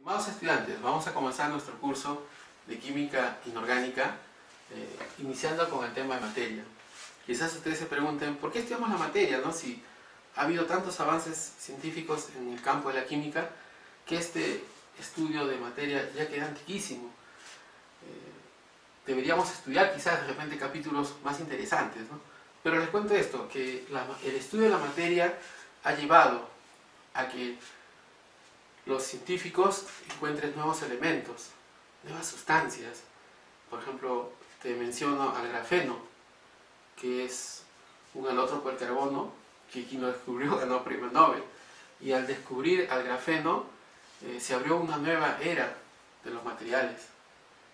Estimados estudiantes, vamos a comenzar nuestro curso de Química Inorgánica, iniciando con el tema de materia. Quizás ustedes se pregunten, ¿por qué estudiamos la materia, no? Si ha habido tantos avances científicos en el campo de la química, que este estudio de materia ya queda antiquísimo. Deberíamos estudiar quizás de repente capítulos más interesantes, ¿no? Pero les cuento esto, que el estudio de la materia ha llevado a que los científicos encuentren nuevos elementos, nuevas sustancias. Por ejemplo, te menciono al grafeno, que es un alótropo del carbono, que quien lo descubrió ganó premio Nobel. Y al descubrir al grafeno, se abrió una nueva era de los materiales.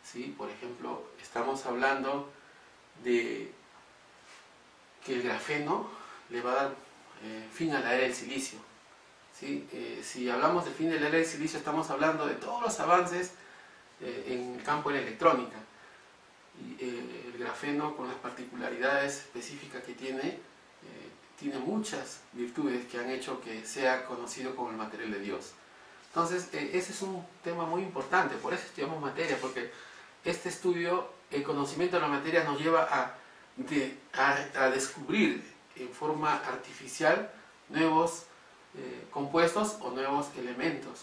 ¿Sí? Por ejemplo, estamos hablando de que el grafeno le va a dar fin a la era del silicio. ¿Sí? Si hablamos del fin de la era del silicio, estamos hablando de todos los avances en el campo de la electrónica. Y el grafeno, con las particularidades específicas que tiene muchas virtudes que han hecho que sea conocido como el material de Dios. Entonces, ese es un tema muy importante, por eso estudiamos materia, porque este estudio, el conocimiento de la materia nos lleva a descubrir en forma artificial nuevos compuestos o nuevos elementos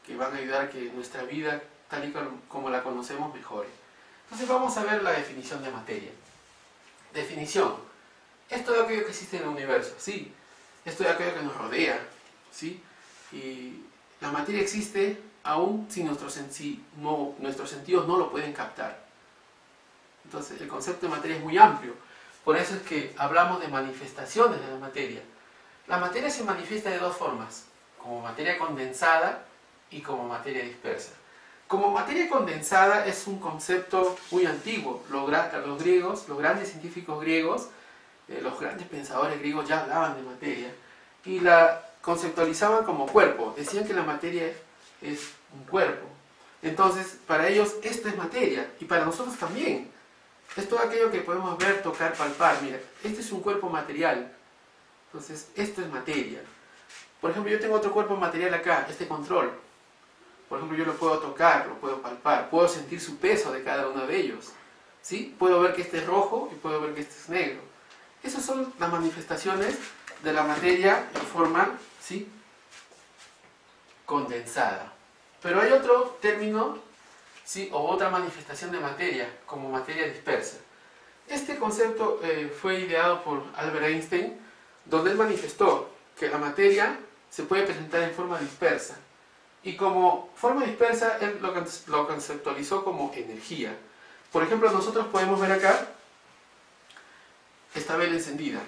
que van a ayudar a que nuestra vida, tal y como la conocemos, mejore. Entonces vamos a ver la definición de materia. Definición: es todo aquello que existe en el universo, ¿sí? Es todo aquello que nos rodea, ¿sí? Y la materia existe aún si nuestros sentidos no lo pueden captar. Entonces el concepto de materia es muy amplio. Por eso es que hablamos de manifestaciones de la materia. La materia se manifiesta de dos formas: como materia condensada y como materia dispersa. Como materia condensada es un concepto muy antiguo. Los griegos, los grandes científicos griegos, los grandes pensadores griegos ya hablaban de materia y la conceptualizaban como cuerpo. Decían que la materia es un cuerpo. Entonces, para ellos esto es materia, y para nosotros también. Es todo aquello que podemos ver, tocar, palpar. Mira, este es un cuerpo material. Entonces, esto es materia. Por ejemplo, yo tengo otro cuerpo material acá, este control. Por ejemplo, yo lo puedo tocar, lo puedo palpar, puedo sentir su peso de cada uno de ellos. ¿Sí? Puedo ver que este es rojo y puedo ver que este es negro. Esas son las manifestaciones de la materia en forma, ¿sí?, condensada. Pero hay otro término, ¿sí?, o otra manifestación de materia, como materia dispersa. Este concepto fue ideado por Albert Einstein, donde él manifestó que la materia se puede presentar en forma dispersa. Y como forma dispersa, él lo conceptualizó como energía. Por ejemplo, nosotros podemos ver acá esta vela encendida.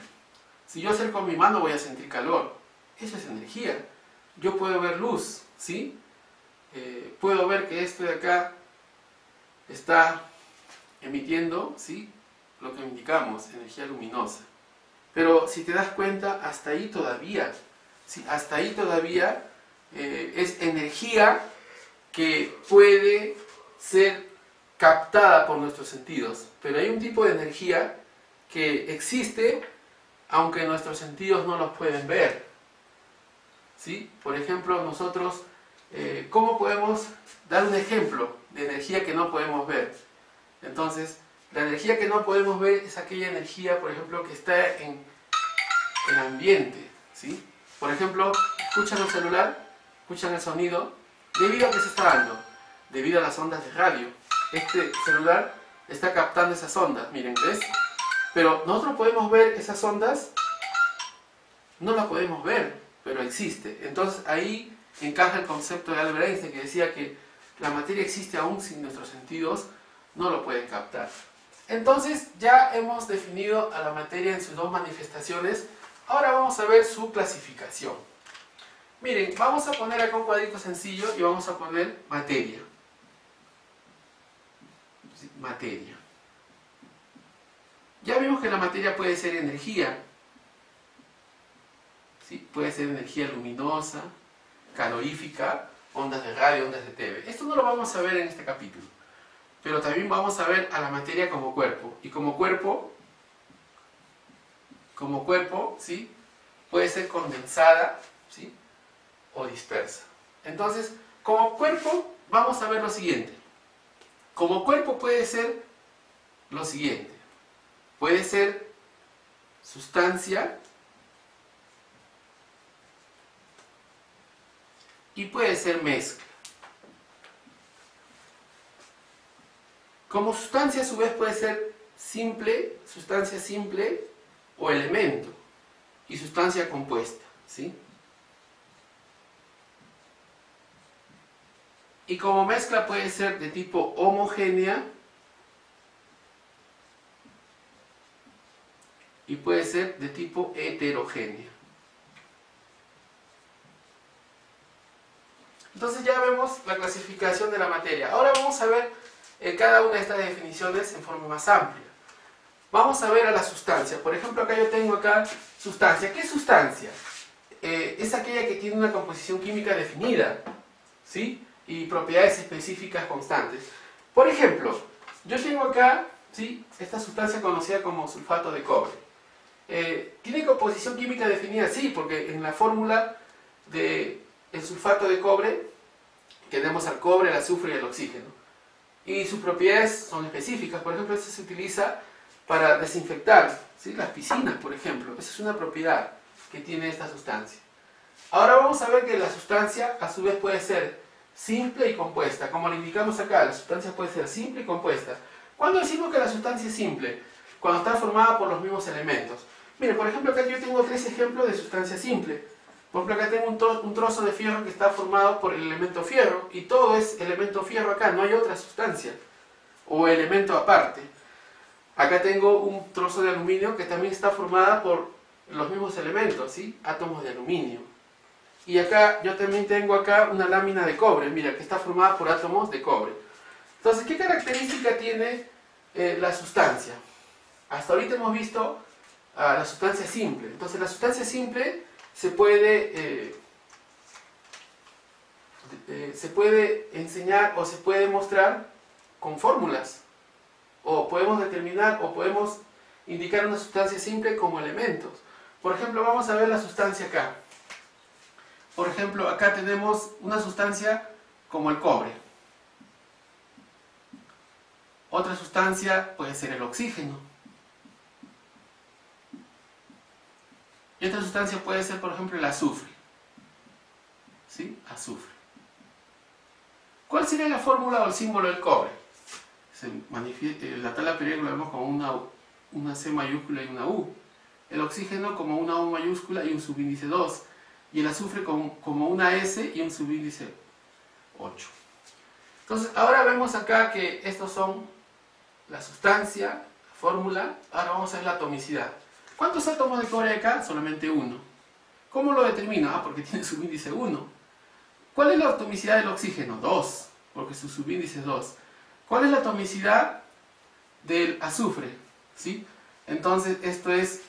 Si yo acerco mi mano, voy a sentir calor. Eso es energía. Yo puedo ver luz, ¿sí? Puedo ver que esto de acá está emitiendo, ¿sí?, lo que indicamos, energía luminosa. Pero si te das cuenta, hasta ahí todavía, ¿sí?, hasta ahí todavía es energía que puede ser captada por nuestros sentidos. Pero hay un tipo de energía que existe aunque nuestros sentidos no los pueden ver. ¿Sí? Por ejemplo, nosotros, ¿cómo podemos dar un ejemplo de energía que no podemos ver? Entonces, la energía que no podemos ver es aquella energía, por ejemplo, que está en el ambiente, ¿sí? Por ejemplo, escuchan el celular, escuchan el sonido, ¿debido a qué se está dando? Debido a las ondas de radio. Este celular está captando esas ondas, miren, ¿ves? Pero nosotros podemos ver esas ondas, no las podemos ver, pero existe. Entonces ahí encaja el concepto de Albert Einstein, que decía que la materia existe aún si nuestros sentidos no lo pueden captar. Entonces ya hemos definido a la materia en sus dos manifestaciones. Ahora vamos a ver su clasificación. Miren, vamos a poner acá un cuadrito sencillo y vamos a poner materia. Materia. Ya vimos que la materia puede ser energía. ¿Sí? Puede ser energía luminosa, calorífica, ondas de radio, ondas de TV. Esto no lo vamos a ver en este capítulo. Pero también vamos a ver a la materia como cuerpo. Y como cuerpo, ¿sí?, puede ser condensada, ¿sí?, o dispersa. Entonces, como cuerpo vamos a ver lo siguiente. Como cuerpo puede ser lo siguiente. Puede ser sustancia y puede ser mezcla. Como sustancia a su vez puede ser simple, sustancia simple o elemento, y sustancia compuesta, ¿sí? Y como mezcla puede ser de tipo homogénea y puede ser de tipo heterogénea. Entonces ya vemos la clasificación de la materia. Ahora vamos a ver cada una de estas definiciones en forma más amplia. Vamos a ver a la sustancia. Por ejemplo, acá yo tengo sustancia. ¿Qué es sustancia? Es aquella que tiene una composición química definida, ¿sí? Y propiedades específicas constantes. Por ejemplo, yo tengo acá, ¿sí?, esta sustancia conocida como sulfato de cobre. ¿Tiene composición química definida? Sí, porque en la fórmula del sulfato de cobre tenemos al cobre, el azufre y el oxígeno. Y sus propiedades son específicas. Por ejemplo, esto se utiliza para desinfectar, ¿sí?, las piscinas, por ejemplo. Esa es una propiedad que tiene esta sustancia. Ahora vamos a ver que la sustancia a su vez puede ser simple y compuesta. Como le indicamos acá, la sustancia puede ser simple y compuesta. ¿Cuándo decimos que la sustancia es simple? Cuando está formada por los mismos elementos. Mire, por ejemplo, acá yo tengo 3 ejemplos de sustancia simple. Por ejemplo, acá tengo un trozo de fierro que está formado por el elemento fierro, y todo es elemento fierro acá, no hay otra sustancia o elemento aparte. Acá tengo un trozo de aluminio que también está formada por los mismos elementos, ¿sí?, átomos de aluminio. Y acá yo también tengo acá una lámina de cobre, mira, que está formada por átomos de cobre. Entonces, ¿qué característica tiene la sustancia? Hasta ahorita hemos visto la sustancia simple. Entonces, la sustancia simple se puede enseñar o se puede mostrar con fórmulas. O podemos determinar o podemos indicar una sustancia simple como elementos. Por ejemplo, vamos a ver la sustancia acá. Por ejemplo, acá tenemos una sustancia como el cobre. Otra sustancia puede ser el oxígeno. Y otra sustancia puede ser, por ejemplo, el azufre. ¿Sí? Azufre. ¿Cuál sería la fórmula o el símbolo del cobre? La tabla periódica lo vemos como una C mayúscula y una U. El oxígeno como una U mayúscula y un subíndice 2. Y el azufre como una S y un subíndice 8. Entonces, ahora vemos acá que estos son la sustancia, la fórmula. Ahora vamos a ver la atomicidad. ¿Cuántos átomos de cobre hay acá? Solamente 1. ¿Cómo lo determino? Porque tiene subíndice 1. ¿Cuál es la atomicidad del oxígeno? 2, porque su subíndice es 2. ¿Cuál es la atomicidad del azufre? ¿Sí? Entonces, esto es,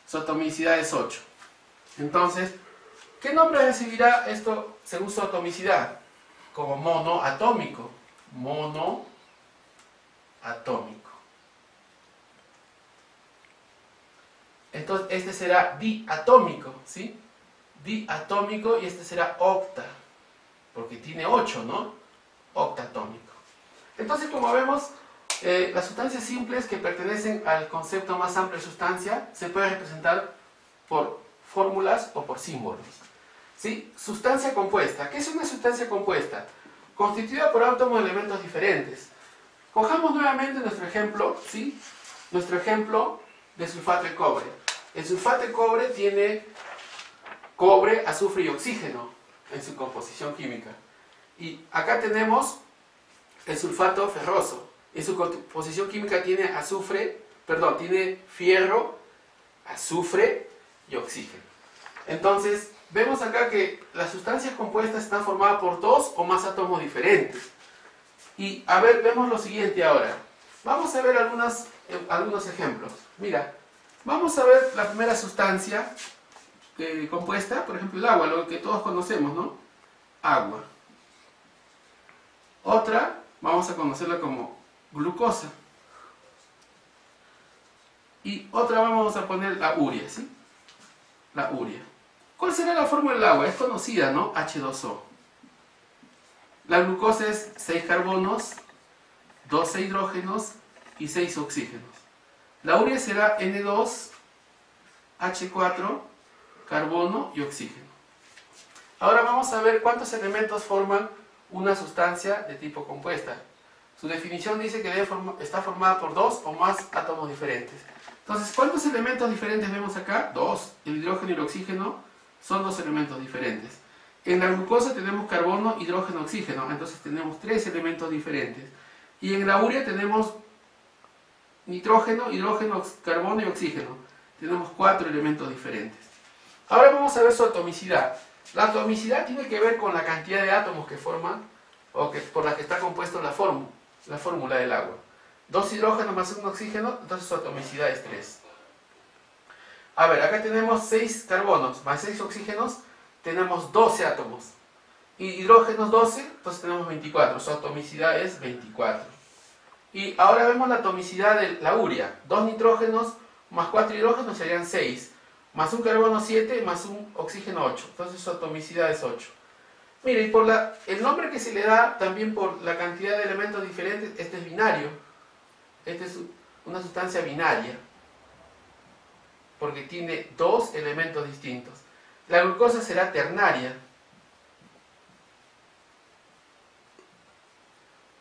su atomicidad es 8. Entonces, ¿qué nombre recibirá esto según su atomicidad? Como monoatómico. Monoatómico. Entonces, este será diatómico, ¿sí? Diatómico, y este será octa, porque tiene 8, ¿no? Octatómico. Entonces, como vemos, las sustancias simples que pertenecen al concepto más amplio de sustancia se pueden representar por fórmulas o por símbolos. ¿Sí? Sustancia compuesta. ¿Qué es una sustancia compuesta? Constituida por átomos de elementos diferentes. Cojamos nuevamente nuestro ejemplo, ¿sí? Nuestro ejemplo de sulfato de cobre. El sulfato de cobre tiene cobre, azufre y oxígeno en su composición química. Y acá tenemos el sulfato ferroso. En su composición química tiene tiene fierro, azufre y oxígeno. Entonces, vemos acá que las sustancias compuestas están formadas por 2 o más átomos diferentes. Y a ver, vemos lo siguiente ahora. Vamos a ver algunos ejemplos. Mira, vamos a ver la primera sustancia compuesta, por ejemplo el agua, lo que todos conocemos, ¿no? Agua. Otra, vamos a conocerla como glucosa. Y otra vamos a poner la urea, ¿sí? La urea. ¿Cuál será la fórmula del agua? Es conocida, ¿no? H2O. La glucosa es 6 carbonos, 12 hidrógenos y 6 oxígenos. La urea será N2H4, carbono y oxígeno. Ahora vamos a ver cuántos elementos forman una sustancia de tipo compuesta. Su definición dice que está formada por 2 o más átomos diferentes. Entonces, ¿cuántos elementos diferentes vemos acá? 2. El hidrógeno y el oxígeno son 2 elementos diferentes. En la glucosa tenemos carbono, hidrógeno, oxígeno. Entonces tenemos 3 elementos diferentes. Y en la urea tenemos nitrógeno, hidrógeno, carbono y oxígeno. Tenemos 4 elementos diferentes. Ahora vamos a ver su atomicidad. La atomicidad tiene que ver con la cantidad de átomos que forman o por la que está compuesto la fórmula del agua. 2 hidrógenos más 1 oxígeno, entonces su atomicidad es 3. A ver, acá tenemos 6 carbonos más 6 oxígenos, tenemos 12 átomos. Y hidrógenos 12, entonces tenemos 24, su atomicidad es 24. Y ahora vemos la atomicidad de la urea. 2 nitrógenos más 4 hidrógenos serían 6. Más un carbono 7, más un oxígeno 8. Entonces su atomicidad es 8. Mire, y por el nombre que se le da también por la cantidad de elementos diferentes, este es binario. Esta es una sustancia binaria, porque tiene 2 elementos distintos. La glucosa será ternaria.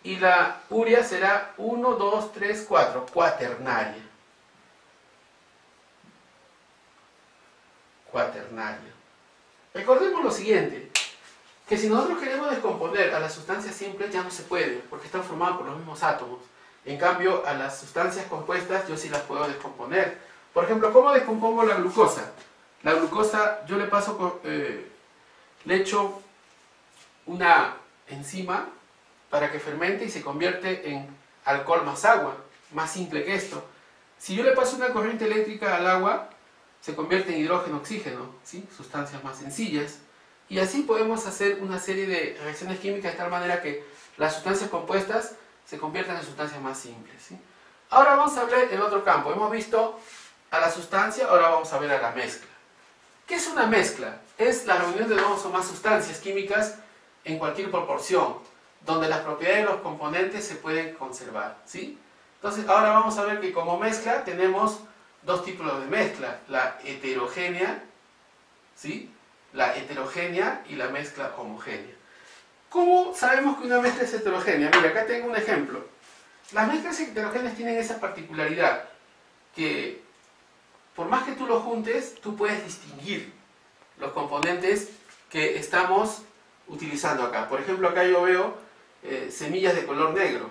Y la urea será 1, 2, 3, 4, cuaternaria. Cuaternaria. Recordemos lo siguiente, que si nosotros queremos descomponer a las sustancias simples ya no se puede, porque están formadas por los mismos átomos. En cambio, a las sustancias compuestas yo sí las puedo descomponer. Por ejemplo, ¿cómo descompongo la glucosa? La glucosa yo le echo una enzima para que fermente y se convierte en alcohol más agua, más simple que esto. Si yo le paso una corriente eléctrica al agua, se convierte en hidrógeno-oxígeno, ¿sí? Sustancias más sencillas. Y así podemos hacer una serie de reacciones químicas de tal manera que las sustancias compuestas se conviertan en sustancias más simples, ¿sí? Ahora vamos a ver el otro campo. Hemos visto a la sustancia, ahora vamos a ver a la mezcla. ¿Qué es una mezcla? Es la reunión de 2 o más sustancias químicas en cualquier proporción, donde las propiedades de los componentes se pueden conservar, ¿sí? Entonces ahora vamos a ver que como mezcla tenemos 2 tipos de mezcla, la heterogénea, ¿sí? La heterogénea y la mezcla homogénea. ¿Cómo sabemos que una mezcla es heterogénea? Mira, acá tengo un ejemplo. Las mezclas heterogéneas tienen esa particularidad que por más que tú los juntes, tú puedes distinguir los componentes que estamos utilizando acá. Por ejemplo, acá yo veo semillas de color negro,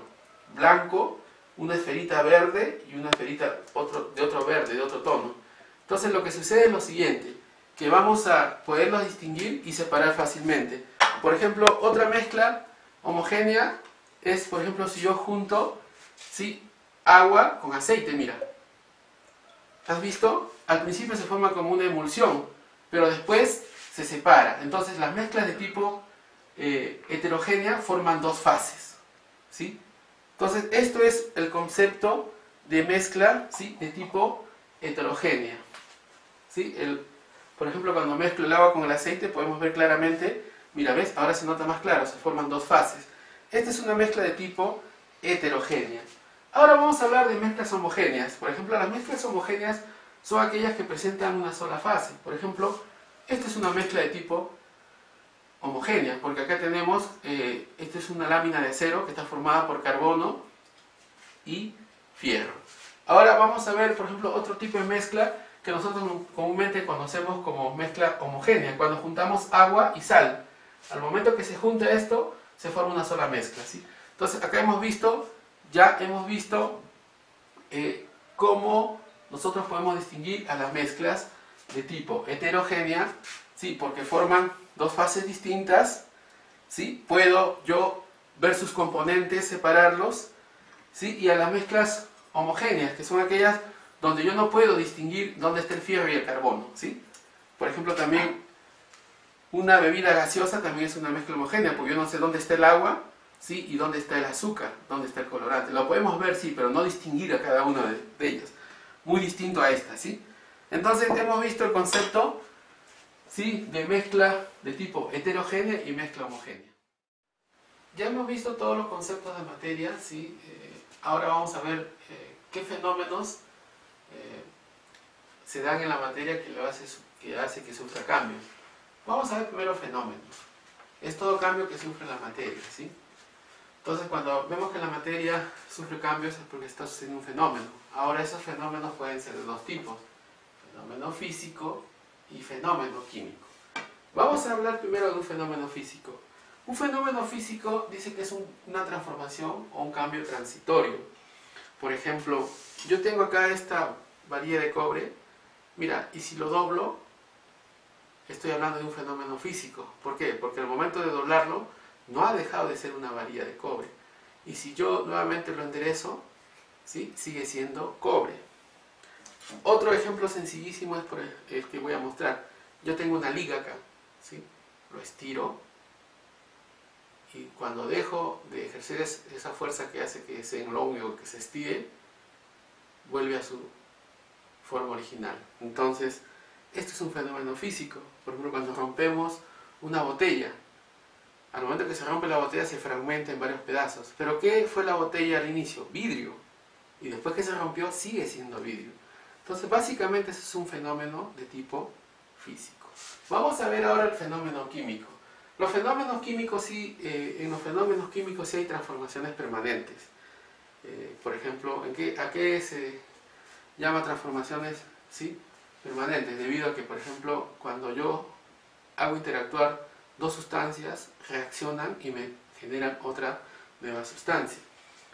blanco, una esferita verde y una esferita de otro verde, de otro tono. Entonces lo que sucede es lo siguiente, que vamos a poderlos distinguir y separar fácilmente. Por ejemplo, otra mezcla homogénea es, por ejemplo, si yo junto, ¿sí?, agua con aceite, mira. ¿Has visto? Al principio se forma como una emulsión, pero después se separa. Entonces las mezclas de tipo heterogénea forman 2 fases, ¿sí? Entonces esto es el concepto de mezcla, ¿sí?, de tipo heterogénea, ¿sí? Por ejemplo, cuando mezclo el agua con el aceite podemos ver claramente, mira, ¿ves? Ahora se nota más claro, se forman 2 fases. Esta es una mezcla de tipo heterogénea. Ahora vamos a hablar de mezclas homogéneas. Por ejemplo, las mezclas homogéneas son aquellas que presentan una sola fase. Por ejemplo, esta es una mezcla de tipo homogénea, porque acá tenemos, esta es una lámina de acero que está formada por carbono y fierro. Ahora vamos a ver, por ejemplo, otro tipo de mezcla que nosotros comúnmente conocemos como mezcla homogénea, cuando juntamos agua y sal. Al momento que se junta esto, se forma una sola mezcla, ¿sí? Entonces acá ya hemos visto cómo nosotros podemos distinguir a las mezclas de tipo heterogénea, ¿sí?, porque forman 2 fases distintas, ¿sí? Puedo yo ver sus componentes, separarlos, ¿sí? Y a las mezclas homogéneas, que son aquellas donde yo no puedo distinguir dónde está el fierro y el carbono, ¿sí? Por ejemplo, también una bebida gaseosa también es una mezcla homogénea, porque yo no sé dónde está el agua, ¿sí?, y dónde está el azúcar, dónde está el colorante. Lo podemos ver, sí, pero no distinguir a cada una de ellas. Muy distinto a esta, ¿sí? Entonces hemos visto el concepto, ¿sí?, de mezcla de tipo heterogénea y mezcla homogénea. ya hemos visto todos los conceptos de materia, ¿sí? Ahora vamos a ver qué fenómenos se dan en la materia que hace que sufra cambios. Vamos a ver primero fenómenos. Es todo cambio que sufre la materia, ¿sí? Entonces, cuando vemos que la materia sufre cambios es porque está sucediendo un fenómeno. Ahora, esos fenómenos pueden ser de dos tipos: fenómeno físico y fenómeno químico. Vamos a hablar primero de un fenómeno físico. Un fenómeno físico dice que es una transformación o un cambio transitorio. Por ejemplo, yo tengo acá esta varilla de cobre. Mira, y si lo doblo, estoy hablando de un fenómeno físico. ¿Por qué? Porque al momento de doblarlo, no ha dejado de ser una varilla de cobre. Y si yo nuevamente lo enderezo, ¿sí?, sigue siendo cobre. Otro ejemplo sencillísimo es por el que voy a mostrar. Yo tengo una liga acá, ¿sí? Lo estiro, y cuando dejo de ejercer esa fuerza que hace que se enlongue o que se estire, vuelve a su forma original. Entonces, esto es un fenómeno físico. Por ejemplo, cuando rompemos una botella, al momento que se rompe la botella se fragmenta en varios pedazos. ¿Pero qué fue la botella al inicio? Vidrio. Y después que se rompió sigue siendo vidrio. Entonces, básicamente ese es un fenómeno de tipo físico. Vamos a ver ahora el fenómeno químico. Los fenómenos químicos sí, en los fenómenos químicos sí hay transformaciones permanentes. Por ejemplo, ¿a qué se llama transformaciones, sí, permanentes? Debido a que, por ejemplo, cuando yo hago interactuar dos sustancias, reaccionan y me generan otra nueva sustancia.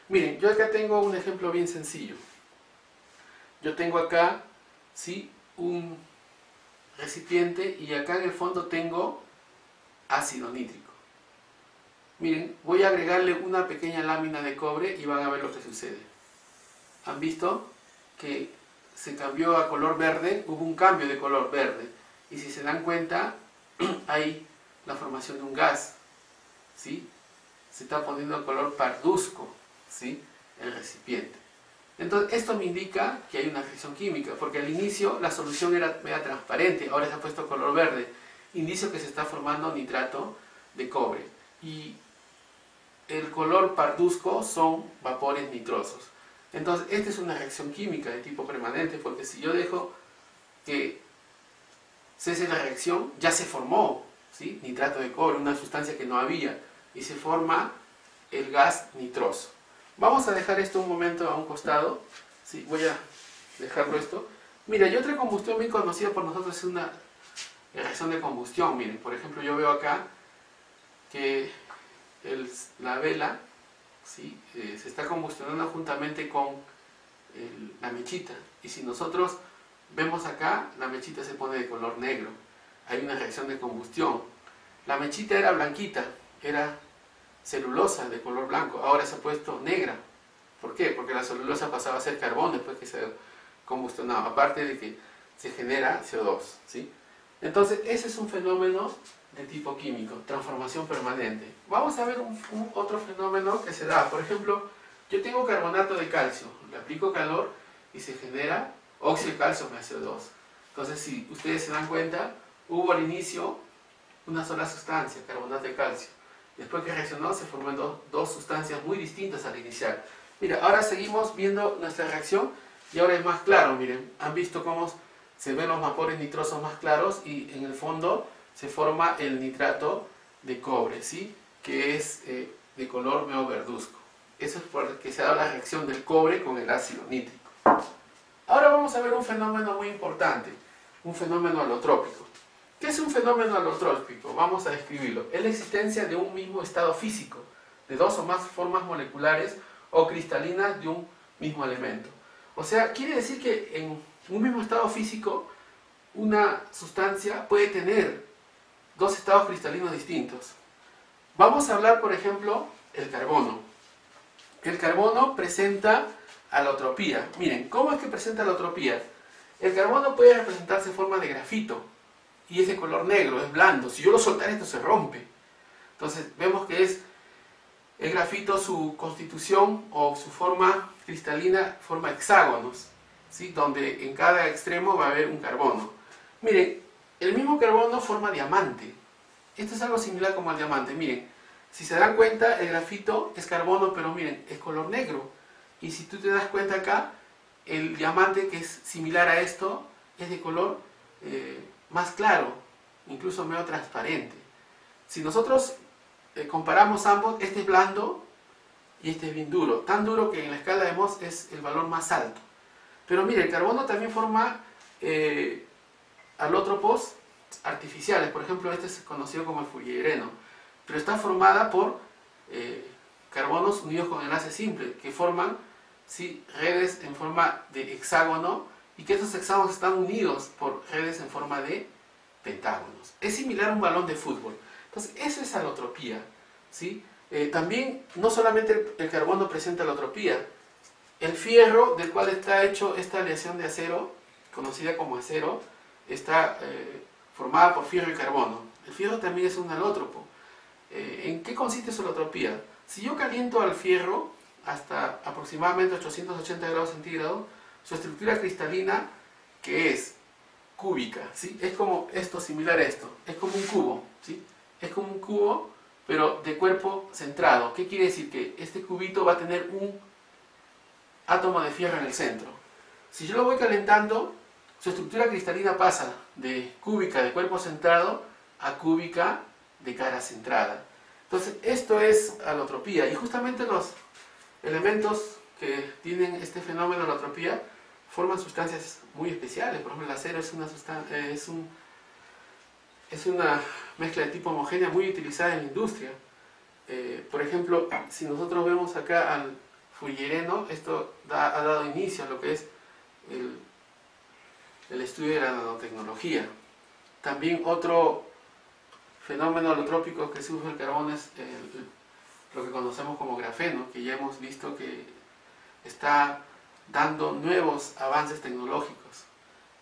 Miren, yo acá tengo un ejemplo bien sencillo. Yo tengo acá, ¿sí?, un recipiente y acá en el fondo tengo ácido nítrico. Miren, voy a agregarle una pequeña lámina de cobre y van a ver lo que sucede. ¿Han visto que se cambió a color verde? Hubo un cambio de color verde. Y si se dan cuenta, hay la formación de un gas, ¿sí? Se está poniendo el color parduzco, ¿sí?, el recipiente. Entonces, esto me indica que hay una reacción química, porque al inicio la solución era transparente, ahora se ha puesto color verde, indicio que se está formando nitrato de cobre. Y el color parduzco son vapores nitrosos. Entonces, esta es una reacción química de tipo permanente, porque si yo dejo que cese la reacción, ya se formó, ¿sí?, nitrato de cobre, una sustancia que no había, y se forma el gas nitroso. Vamos a dejar esto un momento a un costado, ¿sí? Voy a dejarlo esto. Mira, y otra combustión bien conocida por nosotros es una reacción de combustión. Miren, por ejemplo, yo veo acá que la vela, ¿sí?, se está combustionando juntamente con la mechita. Y si nosotros vemos acá, la mechita se pone de color negro. Hay una reacción de combustión. La mechita era blanquita, era celulosa de color blanco, ahora se ha puesto negra. ¿Por qué? Porque la celulosa pasaba a ser carbón después que se combustionaba, aparte de que se genera CO2, ¿sí? Entonces, ese es un fenómeno de tipo químico, transformación permanente. Vamos a ver otro fenómeno que se da. Por ejemplo, yo tengo carbonato de calcio, le aplico calor y se genera óxido de calcio más CO2. Entonces, si ustedes se dan cuenta, hubo al inicio una sola sustancia, carbonato de calcio. Después que reaccionó, se formaron dos sustancias muy distintas al inicial. Mira, ahora seguimos viendo nuestra reacción y ahora es más claro. Miren, han visto cómo se ven los vapores nitrosos más claros y en el fondo se forma el nitrato de cobre, ¿sí?, que es de color medio verduzco. Eso es porque se ha dado la reacción del cobre con el ácido nítrico. Ahora vamos a ver un fenómeno muy importante, un fenómeno alotrópico. ¿Qué es un fenómeno alotrópico? Vamos a describirlo. Es la existencia de un mismo estado físico, de dos o más formas moleculares o cristalinas de un mismo elemento. O sea, quiere decir que en un mismo estado físico, una sustancia puede tener dos estados cristalinos distintos. Vamos a hablar, por ejemplo, el carbono. El carbono presenta alotropía. Miren, ¿cómo es que presenta alotropía? El carbono puede representarse en forma de grafito, y es de color negro, es blando. Si yo lo soltara, esto se rompe. Entonces vemos que es el grafito, su constitución o su forma cristalina forma hexágonos, ¿sí?, donde en cada extremo va a haber un carbono. Miren, el mismo carbono forma diamante. Esto es algo similar como al diamante. Miren, Si se dan cuenta, el grafito es carbono, pero miren, es color negro. Y si tú te das cuenta acá, el diamante, que es similar a esto, es de color más claro, incluso medio transparente. Si nosotros comparamos ambos, este es blando y este es bien duro. Tan duro que en la escala de Mohs es el valor más alto. Pero mire, el carbono también forma alótropos artificiales. Por ejemplo, este es conocido como el fullereno. Pero está formada por carbonos unidos con enlace simple, que forman redes en forma de hexágono, y que esos hexágonos están unidos por redes en forma de pentágonos. Es similar a un balón de fútbol. Entonces, eso es alotropía, ¿sí? También, no solamente el carbono presenta alotropía, el fierro, del cual está hecho esta aleación de acero, conocida como acero, está formada por fierro y carbono. El fierro también es un alótropo. ¿En qué consiste su alotropía? Si yo caliento al fierro hasta aproximadamente 880 grados centígrados, su estructura cristalina, que es cúbica, ¿sí? Es como esto, similar a esto, es como un cubo, ¿sí? Es como un cubo, pero de cuerpo centrado. ¿Qué quiere decir? Que este cubito va a tener un átomo de fierro en el centro. Si yo lo voy calentando, su estructura cristalina pasa de cúbica de cuerpo centrado a cúbica de cara centrada. Entonces, esto es alotropía, y justamente los elementos que tienen este fenómeno de alotropía forman sustancias muy especiales. Por ejemplo, el acero es una mezcla de tipo homogénea muy utilizada en la industria. Por ejemplo, si nosotros vemos acá al fullereno, esto ha dado inicio a lo que es el estudio de la nanotecnología. También otro fenómeno alotrópico que surge el carbono es lo que conocemos como grafeno, que ya hemos visto que está dando nuevos avances tecnológicos.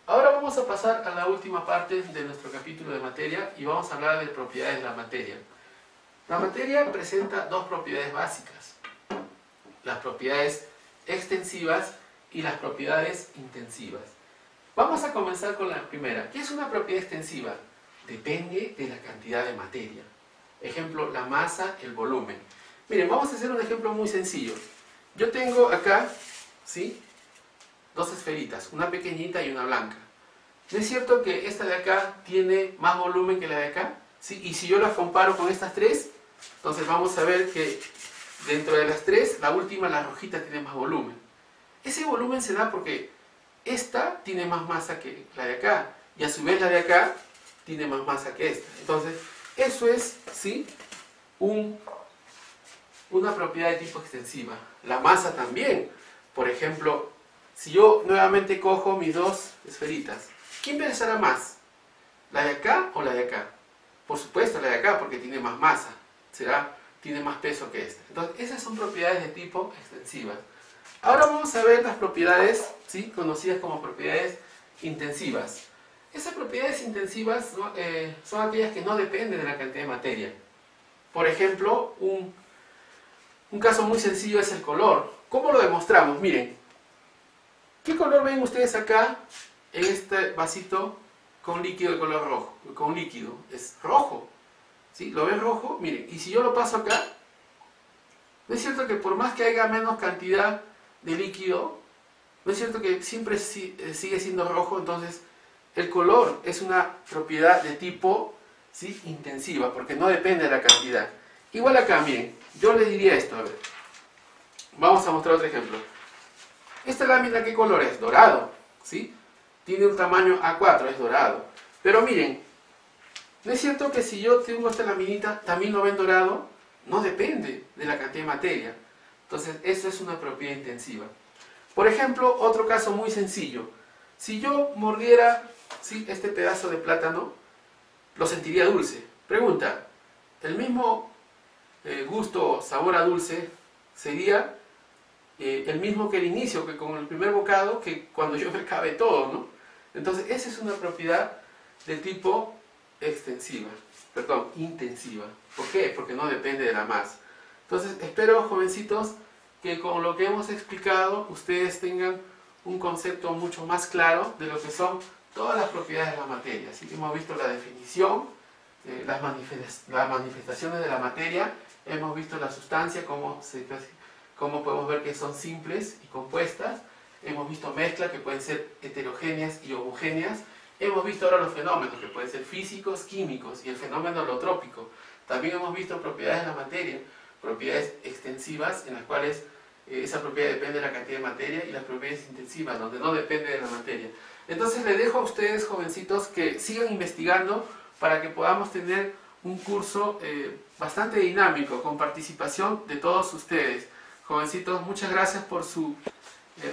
Ahora vamos a pasar a la última parte de nuestro capítulo de materia y vamos a hablar de propiedades de la materia. La materia presenta dos propiedades básicas: las propiedades extensivas y las propiedades intensivas. Vamos a comenzar con la primera. ¿Qué es una propiedad extensiva? Depende de la cantidad de materia. Ejemplo, la masa, el volumen. Miren, vamos a hacer un ejemplo muy sencillo. Yo tengo acá, ¿sí?, dos esferitas, una pequeñita y una blanca. ¿No es cierto que esta de acá tiene más volumen que la de acá? ¿Sí? Y si yo las comparo con estas tres, entonces vamos a ver que dentro de las tres, la última, la rojita, tiene más volumen. Ese volumen se da porque esta tiene más masa que la de acá, y a su vez la de acá tiene más masa que esta. Entonces, eso es, ¿sí?, una propiedad de tipo extensiva. La masa también. Por ejemplo, si yo nuevamente cojo mis dos esferitas, ¿quién pesará más? ¿La de acá o la de acá? Por supuesto la de acá, porque tiene más masa. Tiene más peso que esta. Entonces, esas son propiedades de tipo extensiva. Ahora vamos a ver las propiedades, ¿sí?, conocidas como propiedades intensivas. Esas propiedades intensivas son aquellas que no dependen de la cantidad de materia. Por ejemplo, un caso muy sencillo es el color. ¿Cómo lo demostramos? Miren, ¿qué color ven ustedes acá en este vasito con líquido de color rojo? Con líquido, es rojo, ¿sí? ¿Lo ven rojo? Miren, y si yo lo paso acá, ¿no es cierto que por más que haya menos cantidad de líquido, ¿no es cierto que siempre sigue siendo rojo? Entonces, el color es una propiedad de tipo, ¿sí?, intensiva, porque no depende de la cantidad. Igual acá, miren, yo les diría esto, a ver. Vamos a mostrar otro ejemplo. Esta lámina, ¿qué color es? Dorado, ¿sí? Tiene un tamaño A4, es dorado. Pero miren, ¿no es cierto que si yo tengo esta laminita, también lo ven dorado? No depende de la cantidad de materia. Entonces, eso es una propiedad intensiva. Por ejemplo, otro caso muy sencillo. Si yo mordiera, ¿sí?, este pedazo de plátano, lo sentiría dulce. Pregunta, ¿el mismo gusto o sabor a dulce sería el mismo que el inicio, que con el primer bocado, que cuando yo me acabe todo, ¿no? Entonces, esa es una propiedad de tipo intensiva. ¿Por qué? Porque no depende de la masa. Entonces, espero, jovencitos, que con lo que hemos explicado, ustedes tengan un concepto mucho más claro de lo que son todas las propiedades de la materia. Así que hemos visto la definición, las manifestaciones de la materia hemos visto la sustancia, cómo podemos ver que son simples y compuestas, hemos visto mezclas que pueden ser heterogéneas y homogéneas, hemos visto ahora los fenómenos que pueden ser físicos, químicos y el fenómeno holotrópico. También hemos visto propiedades de la materia, propiedades extensivas en las cuales esa propiedad depende de la cantidad de materia, y las propiedades intensivas donde no depende de la materia. Entonces les dejo a ustedes, jovencitos, que sigan investigando para que podamos tener un curso bastante dinámico, con participación de todos ustedes. Jovencitos, muchas gracias por su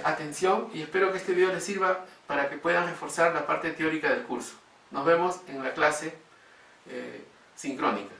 atención y espero que este video les sirva para que puedan reforzar la parte teórica del curso. Nos vemos en la clase sincrónica.